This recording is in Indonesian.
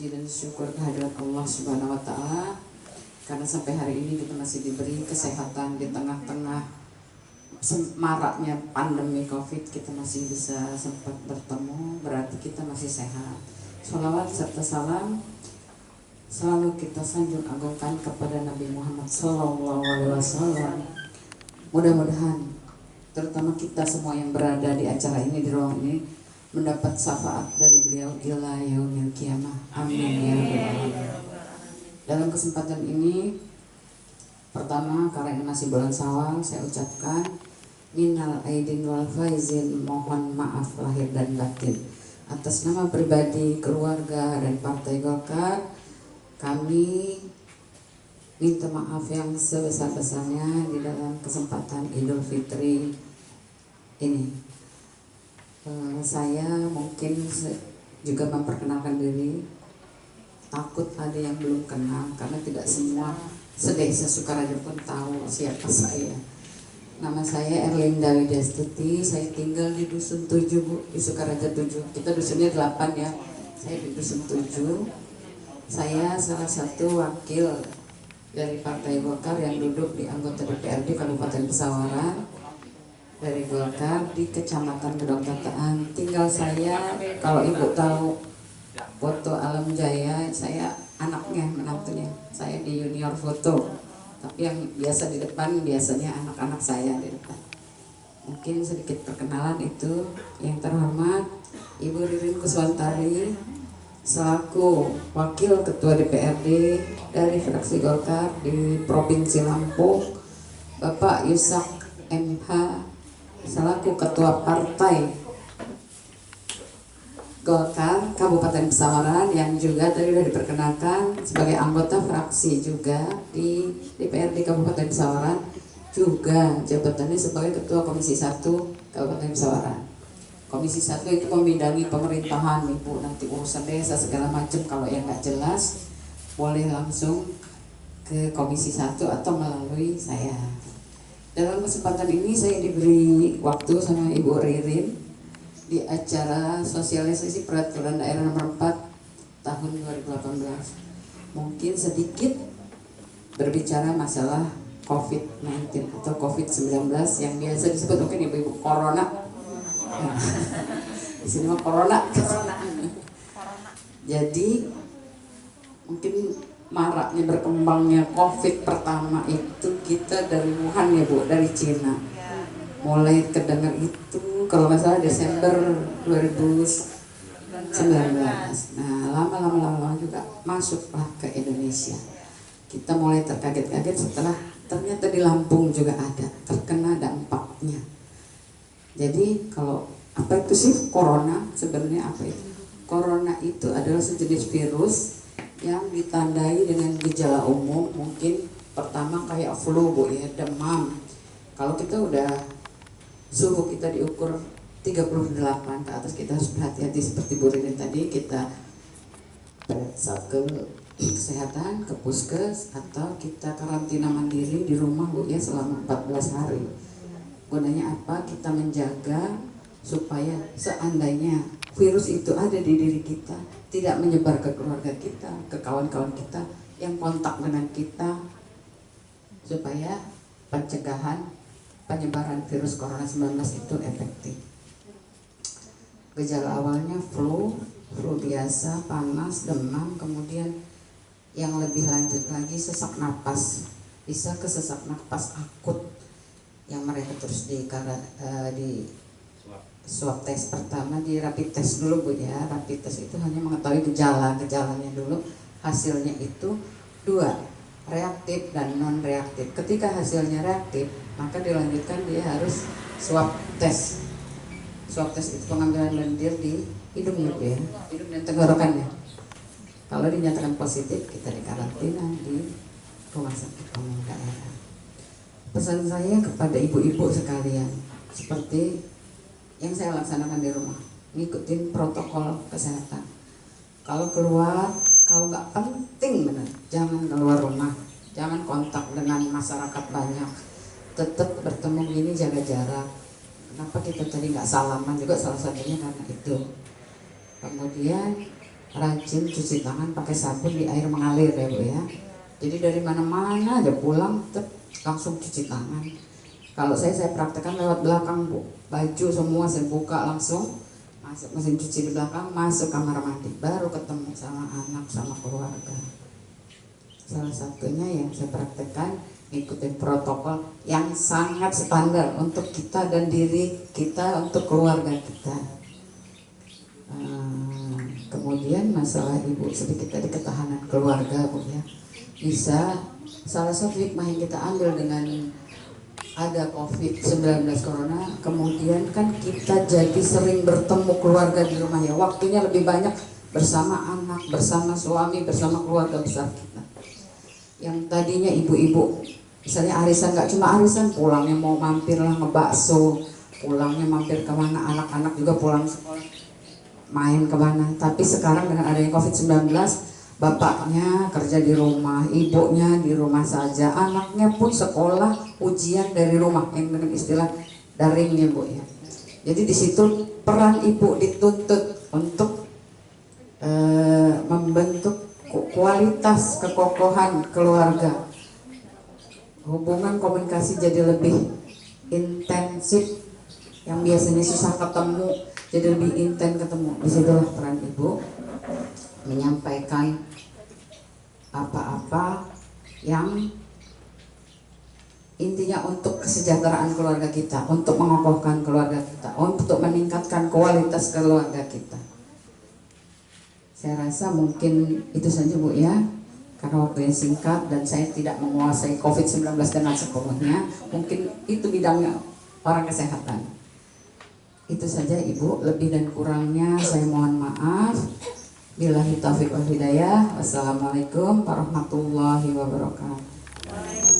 puji dan syukur kehadirat Allah Subhanahu wa taala karena sampai hari ini kita masih diberi kesehatan di tengah-tengah maraknya pandemi Covid, kita masih bisa sempat bertemu, berarti kita masih sehat. Sholawat serta salam selalu kita sanjung agungkan kepada Nabi Muhammad SAW. Mudah-mudahan terutama kita semua yang berada di acara ini, di ruang ini, mendapat syafaat dari beliau ila yaumil qiyamah. Amin ya rabbal alamin. Dalam kesempatan ini, pertama karena ini masih bulan Syawal, saya ucapkan minal aidin wal faizin, mohon maaf lahir dan batin. Atas nama pribadi, keluarga, dan Partai Golkar, kami minta maaf yang sebesar-besarnya di dalam kesempatan Idul Fitri ini. Saya mungkin juga memperkenalkan diri, takut ada yang belum kenal karena tidak semua sedesa Sukaraja pun tahu siapa saya. Nama saya Erlinda Widyastuti, saya tinggal di Dusun 7 Bu, di Sukaraja 7. Kita dusunnya 8 ya, saya di Dusun 7. Saya salah satu wakil dari Partai Golkar yang duduk di anggota DPRD Kabupaten Pesawaran dari Golkar di Kecamatan Gedong Tataan. Tinggal saya, kalau ibu tahu foto Alam Jaya, saya anaknya, menantunya. Saya di junior foto, tapi yang biasa di depan biasanya anak-anak saya di depan. Mungkin sedikit perkenalan itu. Yang terhormat Ibu Ririn Kuswantari selaku Wakil Ketua DPRD dari fraksi Golkar di Provinsi Lampung, Bapak Yusak MH selaku Ketua Partai Golkar Kabupaten Pesawaran yang juga tadi sudah diperkenalkan sebagai anggota fraksi juga di DPRD Kabupaten Pesawaran, juga jabatannya sebagai Ketua Komisi 1 Kabupaten Pesawaran. Komisi 1 itu membidangi pemerintahan, Ibu, nanti urusan desa segala macam. Kalau yang nggak jelas boleh langsung ke Komisi 1 atau melalui saya. Dalam kesempatan ini saya diberi waktu sama Ibu Ririn di acara sosialisasi peraturan daerah nomor 4 tahun 2018. Mungkin sedikit berbicara masalah COVID-19 atau COVID-19 yang biasa disebut mungkin Ibu Corona. Di sini mah Corona. Jadi mungkin maraknya berkembangnya COVID pertama itu kita dari Wuhan ya Bu, dari Cina. Mulai kedengar itu kalau nggak salah Desember 2019. Nah lama-lama juga masuklah ke Indonesia. Kita mulai terkaget-kaget setelah ternyata di Lampung juga ada terkena dampaknya. Jadi kalau apa itu sih corona, sebenarnya apa itu? Corona itu adalah sejenis virus yang ditandai dengan gejala umum, mungkin pertama kayak flu Bu ya, demam. Kalau kita udah suhu kita diukur 38 ke atas, kita harus berhati-hati seperti Bu Ririn tadi, kita periksa ke kesehatan, ke puskes, atau kita karantina mandiri di rumah Bu ya selama 14 hari. Gunanya apa? Kita menjaga supaya seandainya virus itu ada di diri kita, tidak menyebar ke keluarga kita, ke kawan-kawan kita yang kontak dengan kita, supaya pencegahan penyebaran virus corona 19 itu efektif. Gejala awalnya flu biasa, panas, demam, kemudian yang lebih lanjut lagi sesak napas, bisa ke sesak napas akut yang mereka terus di swab tes pertama, di rapid test dulu Bu ya. Rapid test itu hanya mengetahui gejalanya dulu, hasilnya itu 2, reaktif dan non reaktif. Ketika hasilnya reaktif, maka dilanjutkan dia harus swab tes. Swab tes itu pengambilan lendir di hidung Bu ya, hidung dan tenggorokan ya. Kalau dinyatakan positif, kita dikarantina di rumah sakit umum daerah. Pesan saya kepada ibu-ibu sekalian, seperti yang saya laksanakan di rumah, ngikutin protokol kesehatan. Kalau keluar, kalau nggak penting benar, jangan keluar rumah, jangan kontak dengan masyarakat banyak, tetap bertemu gini, jaga jarak. Kenapa kita tadi nggak salaman juga, salah satunya karena itu. Kemudian rajin cuci tangan pakai sabun di air mengalir ya Bu ya. Jadi dari mana-mana aja pulang langsung cuci tangan. Kalau saya praktekkan lewat belakang Bu, baju semua saya buka langsung masuk mesin cuci di belakang, masuk kamar mandi, baru ketemu sama anak sama keluarga. Salah satunya yang saya praktekkan ikutin protokol yang sangat standar untuk kita dan diri kita, untuk keluarga kita. Kemudian masalah ibu sedikit tadi ketahanan keluarga Bu ya, bisa salah satu hikmah yang kita ambil dengan ada COVID-19 Corona, kemudian kan kita jadi sering bertemu keluarga di rumah ya, waktunya lebih banyak bersama anak, bersama suami, bersama keluarga besar kita. Yang tadinya ibu-ibu misalnya arisan, nggak cuma arisan, pulangnya mau mampir lah ngebakso, pulangnya mampir kemana, anak-anak juga pulang sekolah main kemana. Tapi sekarang dengan adanya COVID-19, bapaknya kerja di rumah, ibunya di rumah saja, anaknya pun sekolah ujian dari rumah, yang dengan istilah daring ya Bu ya. Jadi di situ peran ibu dituntut untuk membentuk kualitas kekokohan keluarga. Hubungan komunikasi jadi lebih intensif, yang biasanya susah ketemu jadi lebih intens ketemu. Disitulah peran ibu menyampaikan apa-apa yang intinya untuk kesejahteraan keluarga kita, untuk mengokohkan keluarga kita, untuk meningkatkan kualitas keluarga kita. Saya rasa mungkin itu saja Bu ya, karena waktunya singkat dan saya tidak menguasai COVID-19 dengan sepenuhnya. Mungkin itu bidangnya orang kesehatan. Itu saja Ibu, lebih dan kurangnya saya mohon maaf. Billahi taufiq wal hidayah. Wassalamualaikum warahmatullahi wabarakatuh.